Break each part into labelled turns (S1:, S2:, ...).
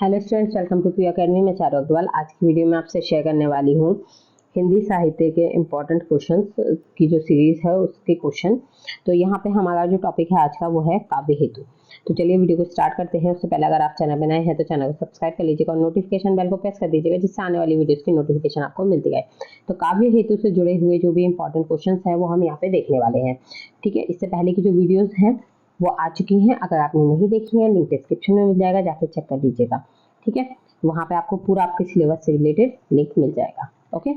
S1: Hello students, welcome to P academy. मैं चारू अग्रवाल। आज की वीडियो में आपसे शेयर करने वाली हूँ हिंदी साहित्य के इम्पोर्टेंट क्वेश्चंस की जो सीरीज है उसके क्वेश्चन। तो यहाँ पे हमारा जो टॉपिक है आज का वो है काव्य हेतु। तो चलिए वीडियो को स्टार्ट करते हैं। उससे पहले अगर आप चैनल बनाए हैं तो चैनल को सब्सक्राइब कर लीजिएगा और नोटिफिकेशन बेल को प्रेस कर दीजिएगा, जिससे आने वाली वीडियोस की नोटिफिकेशन आपको मिलती है। तो काव्य हेतु से जुड़े हुए जो भी इंपॉर्टेंट क्वेश्चन है वो हम यहाँ पे देखने वाले हैं। ठीक है, इससे पहले की जो वीडियोज हैं वो आ चुकी हैं। अगर आपने नहीं देखी है, लिंक डिस्क्रिप्शन में मिल जाएगा, जाके चेक कर लीजिएगा। ठीक है, वहां पे आपको पूरा आपके सिलेबस से रिलेटेड लिंक मिल जाएगा। ओके,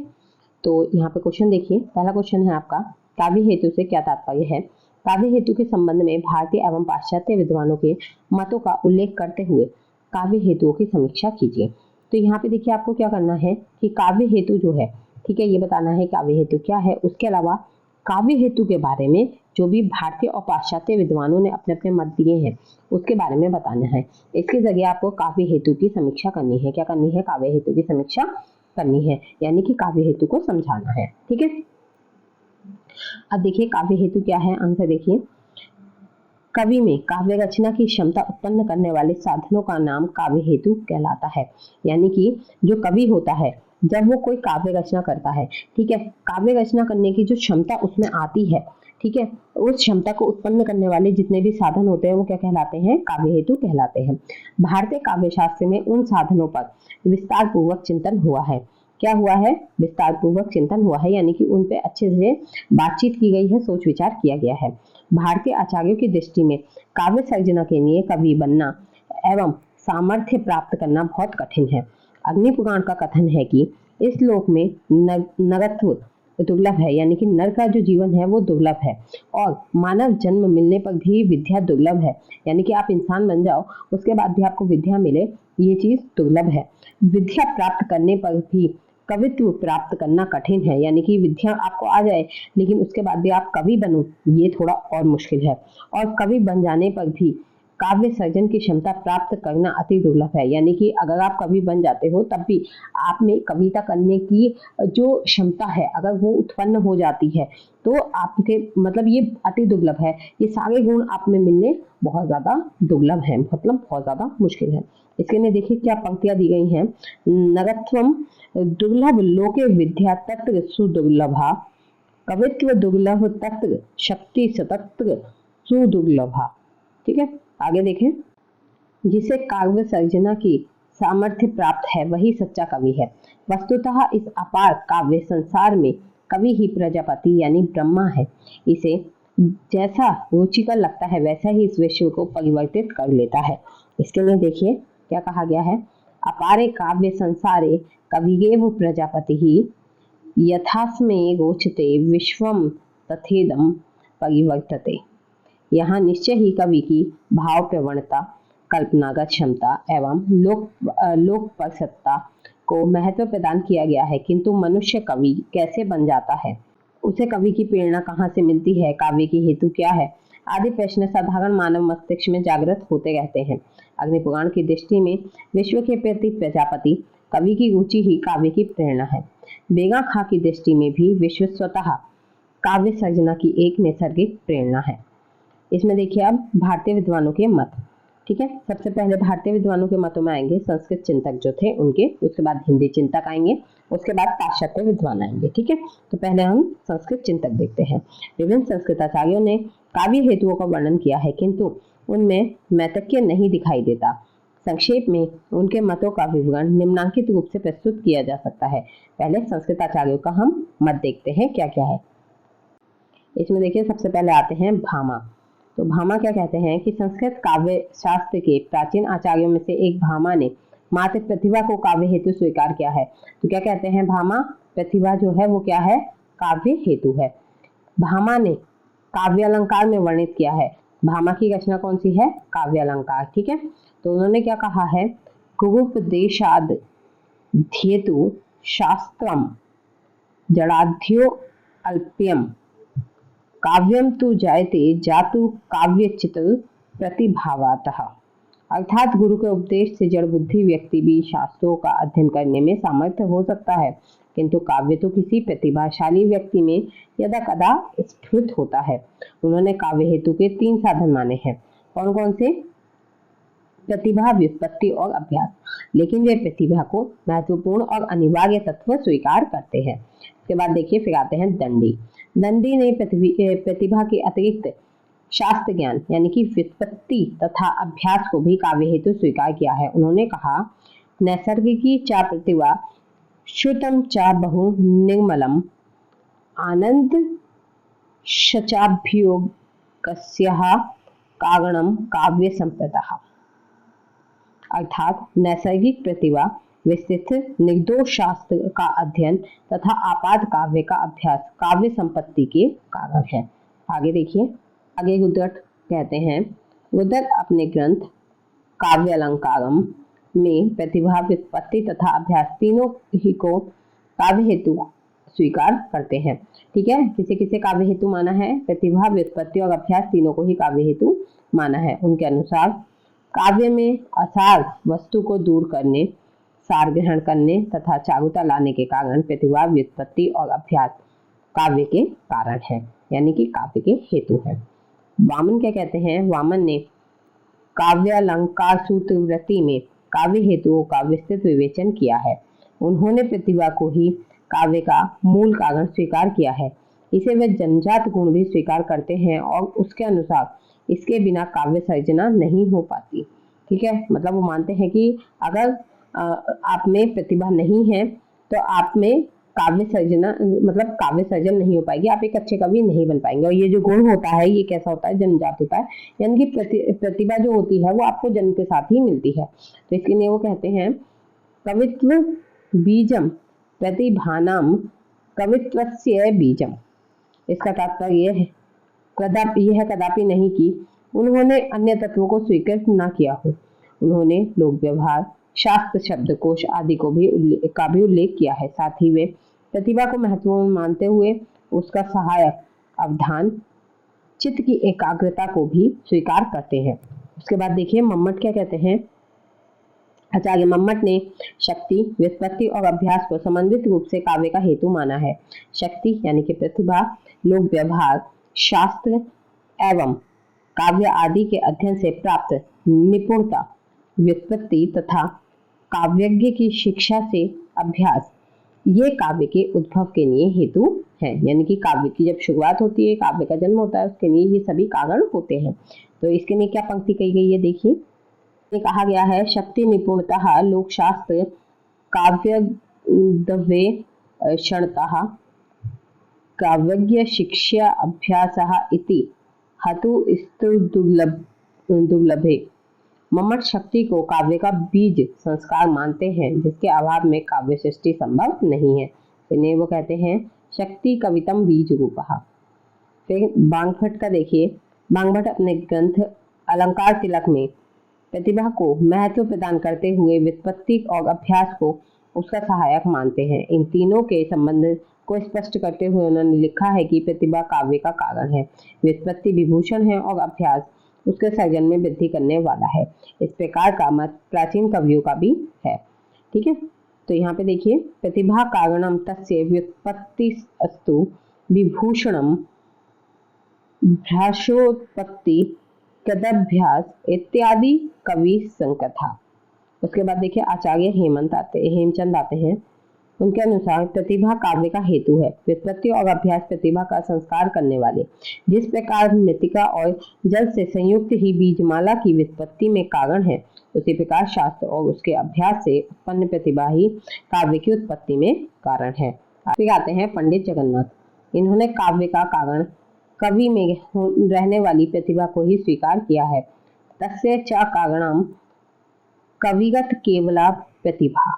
S1: तो यहाँ पे क्वेश्चन देखिए। पहला क्वेश्चन है आपका, काव्य हेतु से क्या तात्पर्य है। काव्य हेतु के संबंध में भारतीय एवं पाश्चात्य विद्वानों के मतों का उल्लेख करते हुए काव्य हेतुओं की समीक्षा कीजिए। तो यहाँ पे देखिए आपको क्या करना है कि काव्य हेतु जो है, ठीक है, ये बताना है काव्य हेतु क्या है। उसके अलावा काव्य हेतु के बारे में जो भी भारतीय और पाश्चात्य विद्वानों ने अपने अपने मत दिए हैं उसके बारे में बताना है। इसके जरिए आपको काव्य हेतु की समीक्षा करनी है। क्या करनी है? काव्य हेतु की समीक्षा करनी है, यानी कि काव्य हेतु को समझाना है। ठीक है, अब देखिए काव्य हेतु क्या है। आंसर देखिए, कवि में काव्य रचना की क्षमता उत्पन्न करने वाले साधनों का नाम काव्य हेतु कहलाता है। यानी कि जो कवि होता है जब वो कोई काव्य रचना करता है, ठीक है, काव्य रचना करने की जो क्षमता उसमें आती है, ठीक है, उस क्षमता को उत्पन्न करने वाले जितने भी साधन होते हैं वो क्या कहलाते हैं? काव्य हेतु कहलाते हैं। भारतीय काव्य शास्त्र में उन साधनों पर विस्तार पूर्वक चिंतन हुआ है। क्या हुआ है? विस्तार पूर्वक चिंतन हुआ है, यानी कि उन पे अच्छे से बातचीत की गई है, सोच विचार किया गया है। भारतीय आचार्यों की दृष्टि में काव्य सर्जना के लिए कवि बनना एवं सामर्थ्य प्राप्त करना बहुत कठिन है। अग्नि पुराण का कथन है कि इस लोक में नरत्व दुर्लभ है, यानी कि नर का जो जीवन है वो दुर्लभ है, और मानव जन्म मिलने पर भी विद्या दुर्लभ है। यानी कि आप इंसान बन जाओ उसके बाद भी आपको विद्या मिले, ये चीज दुर्लभ है। विद्या प्राप्त करने पर भी कवित्व प्राप्त करना कठिन है, यानी कि विद्या आपको आ जाए लेकिन उसके बाद भी आप कवि बनो, ये थोड़ा और मुश्किल है। और कवि बन जाने पर भी काव्य सर्जन की क्षमता प्राप्त करना अति दुर्लभ है। यानी कि अगर आप कवि बन जाते हो तब भी आप में कविता करने की जो क्षमता है अगर वो उत्पन्न हो जाती है तो आपके मतलब ये अति दुर्लभ है। ये सारे गुण आप में मिलने बहुत ज्यादा दुर्लभ है, मतलब बहुत ज्यादा मुश्किल है। इसके लिए देखिए क्या पंक्तियां दी गई हैं। नरत्वम दुर्लभ लोके विद्या तत्र सुदुर्लभा, कवित्व दुर्लभ तत्र शक्ति सतत्र सुदुर्लभा। ठीक है, आगे देखें। जिसे काव्य सर्जना की सामर्थ्य प्राप्त है वही सच्चा कवि है। वस्तुतः इस अपार काव्य संसार में कवि ही प्रजापति यानी ब्रह्मा है। इसे जैसा रुचिकर लगता है वैसा ही इस विश्व को परिवर्तित कर लेता है। इसके लिए देखिए क्या कहा गया है। अपारे काव्य संसारे कवियेव प्रजापति ही, यथास्मे रोचते विश्वम तथेदम परिवर्तते। यहाँ निश्चय ही कवि की भाव प्रवणता, कल्पनागत क्षमता एवं लोक परसत्ता को महत्व प्रदान किया गया है। किंतु मनुष्य कवि कैसे बन जाता है, उसे कवि की प्रेरणा कहाँ से मिलती है, काव्य की हेतु क्या है, आदि प्रश्न साधारण मानव मस्तिष्क में जागृत होते रहते हैं। अग्निपुराण की दृष्टि में विश्व के प्रति प्रजापति कवि की रुचि ही काव्य की प्रेरणा है। बेगा खां की दृष्टि में भी विश्व स्वतः काव्य सर्जना की एक नैसर्गिक प्रेरणा है। इसमें देखिए अब भारतीय विद्वानों के मत। ठीक है, सबसे पहले भारतीय विद्वानों के मतों में आएंगे संस्कृत चिंतक जो थे उनके, उसके बाद हिंदी चिंतक आएंगे, उसके बाद पाश्चात्य विद्वान आएंगे। ठीक है, तो पहले हम संस्कृत चिंतक देखते हैं। विभिन्न संस्कृत आचार्यों ने काव्य हेतुओं का वर्णन किया है, किंतु उनमें मैतक्य नहीं दिखाई देता। संक्षेप में उनके मतों का विवरण निम्नांकित रूप से प्रस्तुत किया जा सकता है। पहले संस्कृत आचार्यों का हम मत देखते हैं क्या क्या है। इसमें देखिए सबसे पहले आते हैं भामा। तो भामा क्या कहते हैं कि संस्कृत काव्य शास्त्र के प्राचीन आचार्यों में से एक भामा ने मात्र प्रतिभा को काव्य हेतु स्वीकार किया है। तो क्या कहते हैं भामा? प्रतिभा जो है वो क्या है? काव्य हेतु है। भामा ने काव्य अलंकार में वर्णित किया है। भामा की रचना कौन सी है? काव्य अलंकार। ठीक है, तो उन्होंने क्या कहा है? गुरुपदेशाद ध्येतु शास्त्रम जड़ाध्यो अल्प्यम, काव्यम तु जायते जातु काव्यचित प्रतिभावातः। अर्थात गुरु के उपदेश से जड़ बुद्धि व्यक्ति भी शास्त्रों का अध्ययन करने में सामर्थ्य हो सकता है, किंतु काव्य तो किसी प्रतिभाशाली व्यक्ति में यदा कदा स्फुरित होता है। उन्होंने काव्य हेतु के 3 साधन माने हैं। कौन कौन से? प्रतिभा, व्युत्पत्ति और अभ्यास, लेकिन वे प्रतिभा को महत्वपूर्ण और अनिवार्य तत्व स्वीकार करते हैं। इसके बाद देखिए फिर आते हैं दंडी। दंडी ने प्रतिभा के अतिरिक्त शास्त्र ज्ञान यानी कि व्युत्पत्ति तथा अभ्यास को भी काव्य हेतु स्वीकार किया है। उन्होंने कहा, नैसर्गिकी चा प्रतिभा श्रुतम चा बहु निर्मलम आनंद शचाभ्योगस्यः कारणम काव्य संप्रतः। अर्थात नैसर्गिक प्रतिभा, विस्तृत निर्दोष शास्त्र का अध्ययन तथा आपात काव्य का अभ्यास काव्य संपत्ति के कारण है। आगे देखिए, आगे गुदरठ कहते हैं, गुदरठ अपने ग्रंथ काव्य अलंकारम में प्रतिभा, व्युत्पत्ति तथा अभ्यास तीनों ही को काव्य हेतु स्वीकार करते हैं। ठीक है, किसे किसे काव्य हेतु माना है? प्रतिभा, व्युत्पत्ति और अभ्यास तीनों को ही काव्य हेतु माना है। उनके अनुसार काव्य में असार वस्तु को दूर करने, सार ग्रहण करने तथा चारुता लाने के कारण प्रतिभा, व्युत्पत्ति और अभ्यास काव्य के कारण है, यानी कि काव्य के हेतु है। वामन क्या कहते हैं? वामन ने काव्य अलंकार सूत्र वृत्ति में काव्य हेतुओं का विस्तृत विवेचन किया है। उन्होंने प्रतिभा को ही काव्य का मूल कारण स्वीकार किया है। इसे वे जन्मजात गुण भी स्वीकार करते हैं और उसके अनुसार इसके बिना काव्य सर्जना नहीं हो पाती। ठीक है, मतलब वो मानते हैं कि अगर आप में प्रतिभा नहीं है तो आप में काव्य सर्जना मतलब काव्य सर्जन नहीं हो पाएगी, आप एक अच्छे कवि नहीं बन पाएंगे। और ये जो गुण होता है ये कैसा होता है? जन्मजात होता है, यानी कि प्रतिभा जो होती है वो आपको जन्म के साथ ही मिलती है। तो इसके लिए वो कहते हैं, कवित्व बीजम प्रतिभानाम कवित्वस्य बीजम। इसका तात्पर्य यह कदापि नहीं कि उन्होंने अन्य तत्वों को स्वीकार न किया हो। उन्होंने लोक व्यवहार, शास्त्र, शब्दकोश आदि का भी उल्लेख किया है। साथ ही वे प्रतिभा को महत्वपूर्ण मानते हुए उसका सहायक अवधान, चित्त की एकाग्रता को भी स्वीकार करते हैं। उसके बाद देखिए मम्मट क्या कहते हैं। आचार्य मम्मट ने शक्ति, व्युत्पत्ति और अभ्यास को समन्वित रूप से काव्य का हेतु माना है। शक्ति यानी कि प्रतिभा, लोक व्यवहार, शास्त्र एवं काव्य आदि के अध्ययन से प्राप्त निपुणता, व्युत्पत्ति तथा काव्यज्ञ की शिक्षा से अभ्यास, ये काव्य के उद्भव के लिए हेतु है। यानी कि काव्य की जब शुरुआत होती है, काव्य का जन्म होता है, उसके लिए ये सभी कारण होते हैं। तो इसके लिए क्या पंक्ति कही गई है देखिए, कहा गया है, शक्ति निपुणता लोक शास्त्र काव्य दवे क्षणतः काव्यज्ञ शिक्षा अभ्यासः इति हतु दुर्लभे। मम्मट शक्ति को काव्य का बीज संस्कार मानते हैं, जिसके अभाव में काव्य सृष्टि संभव नहीं है। इन्हें वो कहते हैं शक्ति कवितम बीज रूपः। फिर बांगभट्ट का देखिए, बांगभट्ट अपने ग्रंथ अलंकार तिलक में प्रतिभा को महत्व प्रदान करते हुए व्युत्पत्ति और अभ्यास को उसका सहायक मानते हैं। इन तीनों के संबंध को स्पष्ट करते हुए उन्होंने लिखा है कि प्रतिभा काव्य का कारण है, व्युत्पत्ति विभूषण है और अभ्यास उसके सर्जन में वृद्धि करने वाला है। इस प्रकार का मत प्राचीन कवियों का भी है। ठीक है, तो यहाँ पे देखिए, प्रतिभा कारणम तस्य व्युत्पत्ति अस्तु विभूषणम भ्राशोत्पत्ति कदभ्यास इत्यादि कवि संकथा। उसके बाद देखिए आचार्य हेमचंद आते हैं। उनके अनुसार प्रतिभा काव्य का हेतु है, व्युत्पत्ति और अभ्यास प्रतिभा का संस्कार करने वाले। जिस प्रकार मृत्तिका और जल से संयुक्त ही बीजमाला की व्युत्पत्ति में कारण है, उसी प्रकार शास्त्र और उसके अभ्यास से उत्पन्न प्रतिभा ही काव्य की उत्पत्ति में कारण है। फिर आते हैं पंडित जगन्नाथ। इन्होंने काव्य का कारण कवि में रहने वाली प्रतिभा को ही स्वीकार किया है। तस्य च कारणम कविगत केवला प्रतिभा।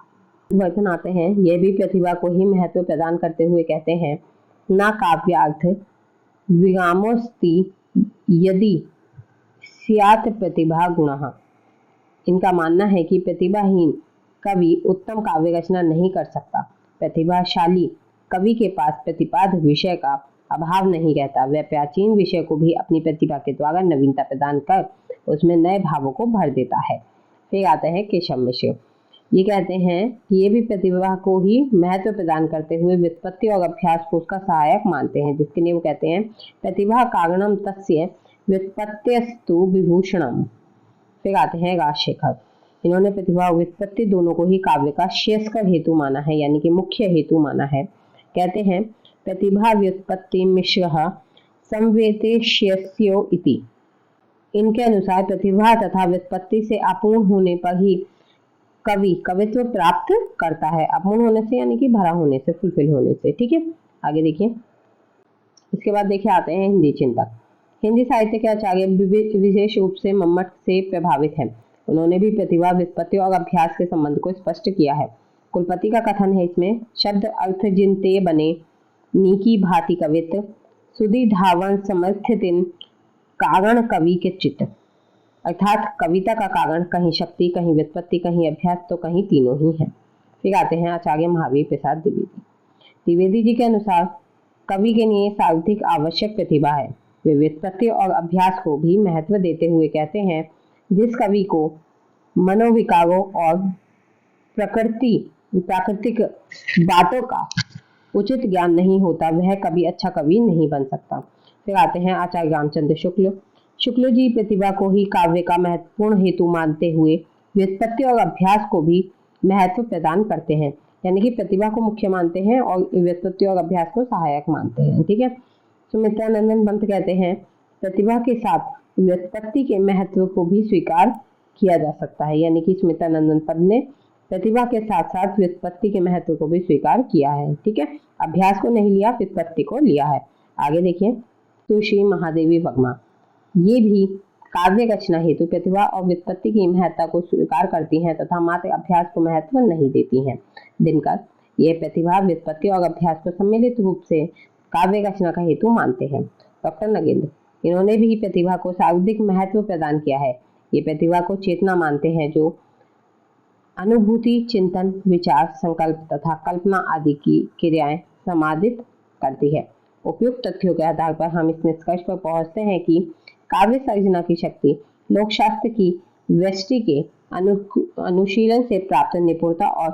S1: वचन आते हैं, यह भी प्रतिभा को ही महत्व प्रदान करते हुए कहते हैं, न काव्यार्थ विरामोस्ति यदि स्यात् प्रतिभा गुणः। इनका मानना है कि प्रतिभाहीन कवि उत्तम काव्य रचना नहीं कर सकता। प्रतिभाशाली कवि के पास प्रतिपाद्य विषय का अभाव नहीं रहता। वह प्राचीन विषय को भी अपनी प्रतिभा के द्वारा नवीनता प्रदान कर उसमें नए भावों को भर देता है। फिर आते हैं केशव मिश्र। ये कहते हैं कि ये भी प्रतिभा को ही महत्व प्रदान करते हुए व्युत्पत्ति और अभ्यास को उसका सहायक मानते हैं, जिसके लिए वो कहते हैं प्रतिभा कारणम तस्य व्युत्पत्त्यस्तु विभूषणम। फिर आते हैं राजशेखर। इन्होंने प्रतिभा और व्युत्पत्ति दोनों को ही काव्य का श्रेयस्कर हेतु माना है, यानी कि मुख्य हेतु माना है। कहते हैं प्रतिभा व्युत्पत्ति मिश्रः संवेतेष्यस्यो इति। इनके अनुसार प्रतिभा तथा व्युत्पत्ति से अपूर्ण होने पर ही कवि कवित्व प्राप्त करता है। अपूर्ण होने से यानी कि भरा होने से, फुलफिल होने से। ठीक है, आगे देखिए। इसके बाद देखिए आते हैं हिंदी चिंतक। हिंदी साहित्य के आचार्य विशेष रूप से मम्मट से प्रभावित हैं। उन्होंने भी प्रतिभा व्युत्पत्ति और अभ्यास के संबंध को स्पष्ट किया है। कुलपति का कथन है इसमें, शब्द अर्थ जिनते बने नीकी भांति कवित, सुधि धावन समर्थितिन कारण कवि के चित्त। अर्थात कविता का कारण कहीं शक्ति, कहीं व्युत्पत्ति, कहीं अभ्यास, तो कहीं तीनों ही है। फिर आते हैं आचार्य महावीर प्रसाद द्विवेदी। द्विवेदी जी के अनुसार कवि के लिए सार्वधिक आवश्यक प्रतिभा है। वे व्युत्पत्ति और अभ्यास को भी महत्व देते हुए कहते हैं, जिस कवि को मनोविकारों और प्राकृतिक बातों का उचित ज्ञान नहीं होता, वह कभी अच्छा कवि नहीं बन सकता। फिर आते हैं आचार्य रामचंद्र शुक्ल। शुक्ल जी प्रतिभा को ही काव्य का महत्वपूर्ण हेतु मानते हुए व्युत्पत्ति और अभ्यास को भी महत्व प्रदान करते हैं, यानी कि प्रतिभा को मुख्य मानते हैं और व्युत्पत्ति और अभ्यास को सहायक मानते हैं। ठीक है। सुमित्रानंदन पंत कहते हैं, प्रतिभा के साथ व्युत्पत्ति के महत्व को भी स्वीकार किया जा सकता है, यानी कि सुमित्रानंदन पंत ने प्रतिभा के साथ साथ व्युत्पत्ति के महत्व को भी स्वीकार किया है। ठीक है, अभ्यास को नहीं लिया, व्युत्पत्ति को लिया है। आगे देखिए, सुश्री महादेवी वर्मा, ये भी काव्य रचना हेतु प्रतिभा और व्युत्पत्ति की महत्ता को स्वीकार करती हैं तथा मात्र अभ्यास को महत्व नहीं देती हैं। दिनकर यह प्रतिभा, व्युत्पत्ति और अभ्यास को सम्मिलित रूप से काव्य रचना का हेतु मानते हैं। डॉक्टर नगेंद्र, इन्होंने भी प्रतिभा को सर्वाधिक महत्व प्रदान किया है। ये प्रतिभा को चेतना मानते हैं, जो अनुभूति, चिंतन, विचार, संकल्प तथा कल्पना आदि की क्रियाएं समादित करती है। उपयुक्त तथ्यों के आधार पर हम इस निष्कर्ष पर पहुंचते हैं कि काव्य सर्जना की शक्ति लोकशास्त्र की व्यष्टि के अनुशीलन से प्राप्त निपुणता और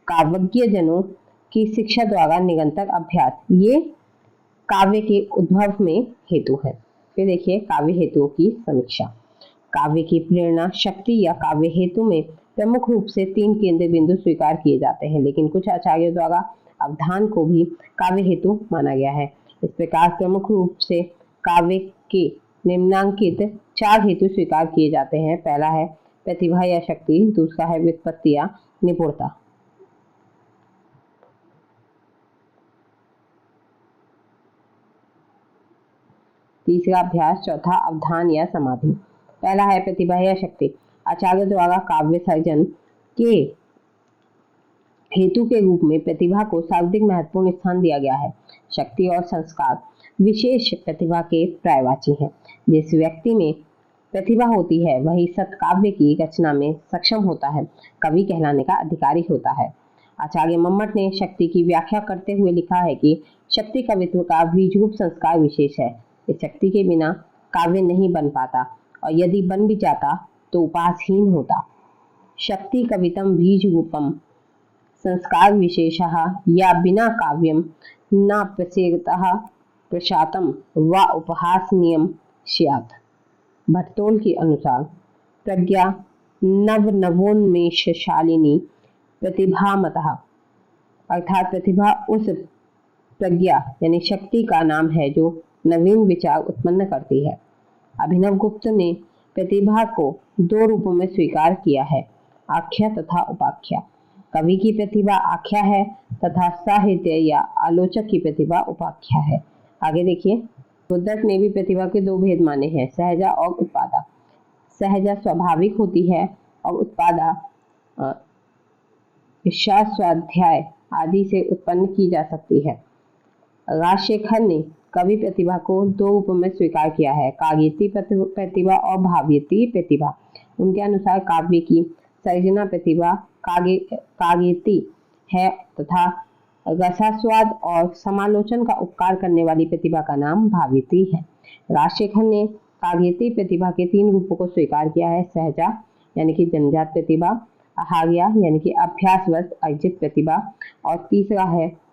S1: काव्यज्ञ जनों की शिक्षा द्वारा निरंतर अभ्यास, ये काव्य के उद्भव में हेतु है। फिर देखिए काव्य हेतुओं की समीक्षा। काव्य की प्रेरणा शक्ति या काव्य हेतु में प्रमुख रूप से 3 केंद्र बिंदु स्वीकार किए जाते हैं, लेकिन कुछ आचार्यों द्वारा अवधान को भी काव्य हेतु माना गया है। इस प्रकार प्रमुख रूप से काव्य के निम्नांकित 4 हेतु स्वीकार किए जाते हैं। पहला है प्रतिभा या शक्ति, दूसरा है व्युत्पत्ति या निपुणता, तीसरा अभ्यास, चौथा अवधान या समाधि। पहला है प्रतिभा या शक्ति। आचार्य द्वारा काव्य सर्जन के हेतु के रूप में प्रतिभा को सर्वाधिक महत्वपूर्ण स्थान दिया गया है। शक्ति और संस्कार विशेष प्रतिभा के पर्यायवाची हैं। जिस व्यक्ति में प्रतिभा होती है वही सत्काव्य की रचना में सक्षम होता है, कवि कहलाने का अधिकारी होता है। आचार्य मम्मट ने शक्ति की व्याख्या करते हुए लिखा है कि शक्ति कवित्व का बीजरूप संस्कार विशेष है। इस शक्ति के बिना काव्य नहीं बन पाता और यदि बन भी जाता तो उपासहीन होता। शक्ति कवितम बीज रूपम संस्कार विशेषः या बिना काव्यम न प्रसेरतः प्रशातम व उपहासनीयम स्यात्। भट्टोल के अनुसार प्रज्ञा नवोन्मेषशालिनी प्रतिभामतः, अर्थात प्रतिभा उस प्रज्ञा यानी शक्ति का नाम है जो नवीन विचार उत्पन्न करती है। अभिनव गुप्त ने प्रतिभा को 2 रूपों में स्वीकार किया है, आख्या तथा उपाख्या। कवि की प्रतिभा आख्या है तथा साहित्य या आलोचक की प्रतिभा उपाख्या है। आगे देखिए, रुद्रक ने भी प्रतिभा के 2 भेद माने हैं, सहजा और उत्पादा। सहजा स्वाभाविक होती है और उत्पादा स्वाध्याय आदि से उत्पन्न की जा सकती है। राजशेखर ने कवि प्रतिभा को 2 रूपों में स्वीकार किया है, काव्यति प्रतिभा और भाव्यति प्रतिभा। उनके अनुसार काव्य की सर्जना प्रतिभा काव्यति है तथा रसास्वाद और समालोचन का उपकार करने वाली प्रतिभा का नाम भाव्यति है। राजशेखर ने काव्यति प्रतिभा के 3 रूपों को स्वीकार किया है, सहजा यानी कि जन्मजात प्रतिभा, आहार्या यानी कि अभ्यासवश अर्जित प्रतिभा और तीसरा है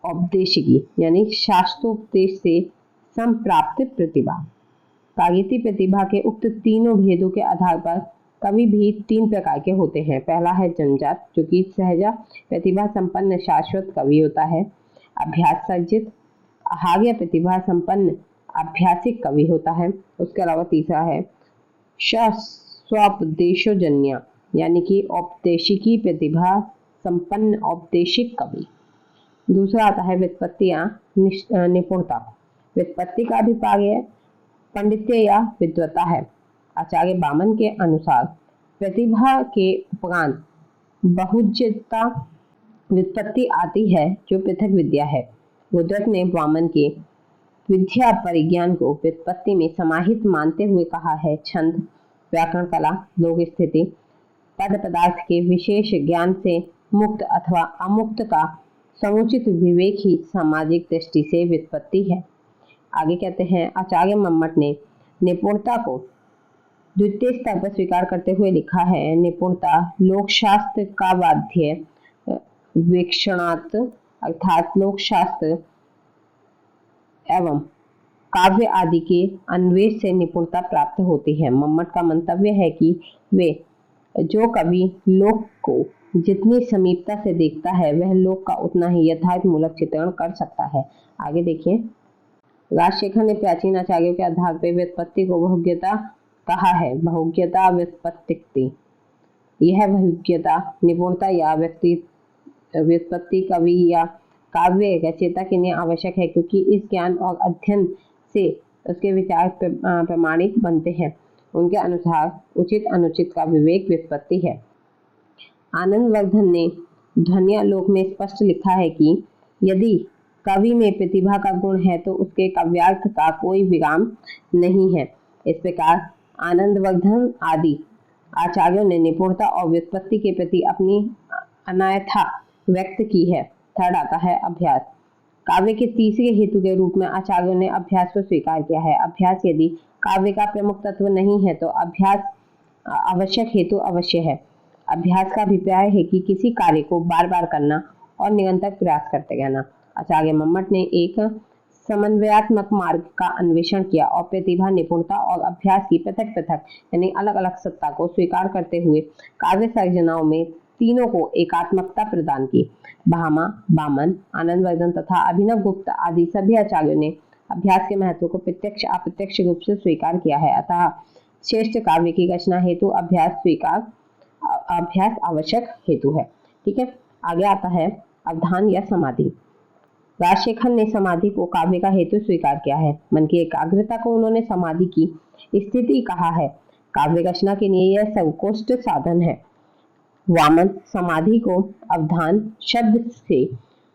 S1: औपदेशिकी यानी शास्त्रोपदेश से संप्राप्त प्रतिभा। कागिती प्रतिभा के उक्त तीनों भेदों के आधार पर कवि भी 3 प्रकार के होते हैं। पहला है जन्मजात, जो कि सहजा प्रतिभा संपन्न शाश्वत कवि होता है। अभ्यास सर्जित, आहार्य प्रतिभा संपन्न अभ्यासिक कवि होता है। उसके अलावा तीसरा है स्वोपदेशोजन्य, यानी कि औपदेशिकी प्रतिभा संपन्न औपदेशिक कवि। दूसरा आता है व्युत्पत्ति या निपुणता। व्युत्पत्ति का अभिप्राय पांडित्य या विद्वता है। आचार्य बामन के अनुसार प्रतिभा के उपरांत बहुज्यता व्युत्पत्ति आती है, जो पृथक विद्या है। रुद्रक ने वामन के विद्या परिज्ञान को व्युत्पत्ति में समाहित मानते हुए कहा है, छंद, व्याकरण कला, लोक स्थिति, पद पदार्थ के विशेष ज्ञान से मुक्त अथवा अमुक्त का समुचित विवेक ही सामाजिक दृष्टि से व्युत्पत्ति है। आगे कहते हैं, आचार्य मम्मट ने निपुणता को द्वितीय स्तर पर स्वीकार करते हुए लिखा है, निपुणता लोकशास्त्र का वाद्य वीक्षणात्, अर्थात लोकशास्त्र एवं काव्य आदि के अन्वेष से निपुणता प्राप्त होती है। मम्मट का मंतव्य है कि वे जो कवि लोक को जितनी समीपता से देखता है, वह लोक का उतना ही यथार्थ मूलक चित्रण कर सकता है। आगे देखिए, राजशेखर ने प्राचीन आचार्यों के आधार पर व्युत्पत्ति को बहुज्ञता कहा है। बहुज्ञता व्युत्पत्ति, यह बहुज्ञता निपुणता या व्युत्पत्ति कवि या काव्य रचयिता के लिए आवश्यक है, क्योंकि इस ज्ञान और अध्ययन से उसके विचार प्रमाणित बनते हैं। उनके अनुसार उचित अनुचित का विवेक व्युत्पत्ति है। आनंदवर्धन ने ध्वन्यालोक में स्पष्ट लिखा है कि यदि कवि में प्रतिभा का गुण है तो उसके काव्यार्थ का कोई विराम नहीं है। इस प्रकार आनंदवर्धन आदि आचार्यों ने निपुणता और व्युत्पत्ति के प्रति अपनी अनायथा व्यक्त की है। थर्ड आता है अभ्यास। काव्य के तीसरे हेतु के रूप में आचार्यों ने अभ्यास को स्वीकार किया है। अभ्यास यदि काव्य का प्रमुख तत्व नहीं है तो अभ्यास आवश्यक हेतु अवश्य है। अभ्यास का अभिप्राय है कि किसी कार्य को बार बार करना और निरंतर प्रयास करते रहना। आचार्य मम्मट ने एक समन्वयात्मक मार्ग का अन्वेषण किया और प्रतिभा, निपुणता और अभ्यास की पृथक पृथक यानी अलग अलग सत्ता को स्वीकार करते हुए काव्य सर्जनाओं में तीनों को एकात्मकता प्रदान की। भामा, बामन, आनंदवर्धन तथा अभिनव गुप्त आदि सभी आचार्यों ने अभ्यास के महत्व को प्रत्यक्ष अप्रत्यक्ष रूप से स्वीकार किया है। अतः श्रेष्ठ काव्य की रचना हेतु अभ्यास आवश्यक हेतु है। ठीक है, आगे आता है अवधान या समाधि। राजशेखर ने समाधि को काव्य का हेतु स्वीकार किया है। मन की एकाग्रता को उन्होंने समाधि की स्थिति कहा है। काव्य रचना के लिए यह सर्वोत्कृष्ट साधन है। वामन समाधि को अवधान शब्द से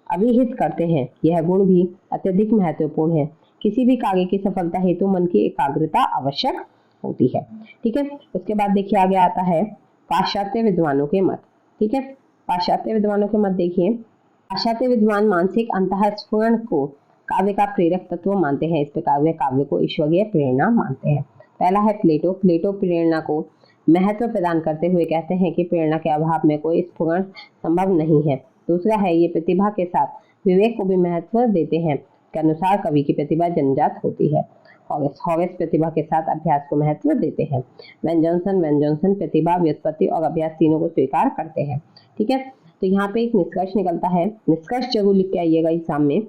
S1: अभिहित करते हैं। यह गुण भी अत्यधिक महत्वपूर्ण है। किसी भी कार्य की सफलता हेतु मन की एकाग्रता आवश्यक होती है। ठीक है, उसके बाद देखिए आगे आता है पाश्चात्य विद्वानों के मत। ठीक है, पाश्चात्य विद्वानों के मत देखिए। पाश्चात्य विद्वान मानसिक अंतःस्फुरण को काव्य का प्रेरक तत्व मानते हैं। इस प्रकार वे काव्य को ईश्वरीय प्रेरणा मानते हैं। पहला है प्लेटो। प्लेटो प्रेरणा को महत्व प्रदान करते हुए कहते हैं कि प्रेरणा के अभाव में कोई स्फुरण संभव नहीं है। दूसरा है ये प्रतिभा के साथ विवेक को भी महत्व देते हैं। के अनुसार कवि की प्रतिभा जन्मजात होती है। हॉरेस प्रतिभा के साथ अभ्यास को महत्व देते हैं। वेन जॉनसन प्रतिभा, व्युत्पत्ति और अभ्यास तीनों को स्वीकार करते हैं। ठीक है, तो यहाँ पे एक निष्कर्ष निकलता है। निष्कर्ष जरूर लिख के आइएगा एग्जाम में।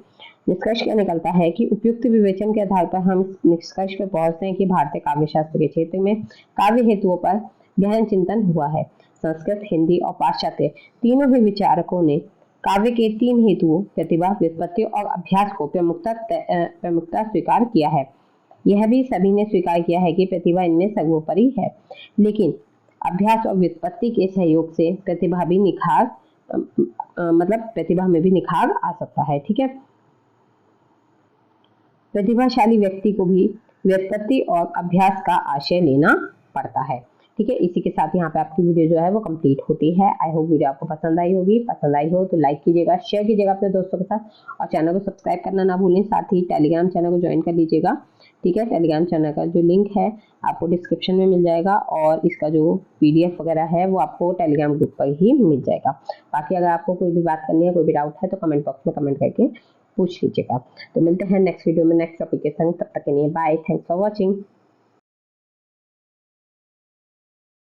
S1: निष्कर्ष क्या निकलता है कि उपयुक्त विवेचन के आधार पर हम निष्कर्ष पर पहुंचते हैं कि भारतीय काव्य शास्त्र के क्षेत्र में काव्य हेतुओं पर गहन चिंतन हुआ है। संस्कृत, हिंदी और पाश्चात्य तीनों ही विचारकों ने काव्य के 3 हेतुओं प्रतिभा, व्युत्पत्ति और अभ्यास को प्रमुखता स्वीकार किया है। यह भी सभी ने स्वीकार किया है कि प्रतिभा इनमें सर्वोपरि है, लेकिन अभ्यास और व्युत्पत्ति के सहयोग से प्रतिभा में भी निखार आ सकता है। ठीक है, प्रतिभाशाली व्यक्ति को भी व्युत्पत्ति और अभ्यास का आश्रय लेना पड़ता है। ठीक है, इसी के साथ यहाँ पे आपकी वीडियो जो है वो कंप्लीट होती है। आई होप वीडियो आपको पसंद आई होगी। पसंद आई हो तो लाइक कीजिएगा, शेयर कीजिएगा अपने दोस्तों के साथ और चैनल को सब्सक्राइब करना ना भूलें। साथ ही टेलीग्राम चैनल को ज्वाइन कर लीजिएगा। ठीक है, टेलीग्राम चैनल का जो लिंक है आपको डिस्क्रिप्शन में मिल जाएगा और इसका जो PDF वगैरह है वो आपको टेलीग्राम ग्रुप पर ही मिल जाएगा। बाकी अगर आपको कोई भी बात करनी है, कोई भी डाउट है तो कमेंट बॉक्स में कमेंट करके पूछ लीजिएगा। तो मिलते हैं नेक्स्ट वीडियो में नेक्स्ट टॉपिक के संग। तब तक के लिए बाय, थैंक्स फॉर वॉचिंग।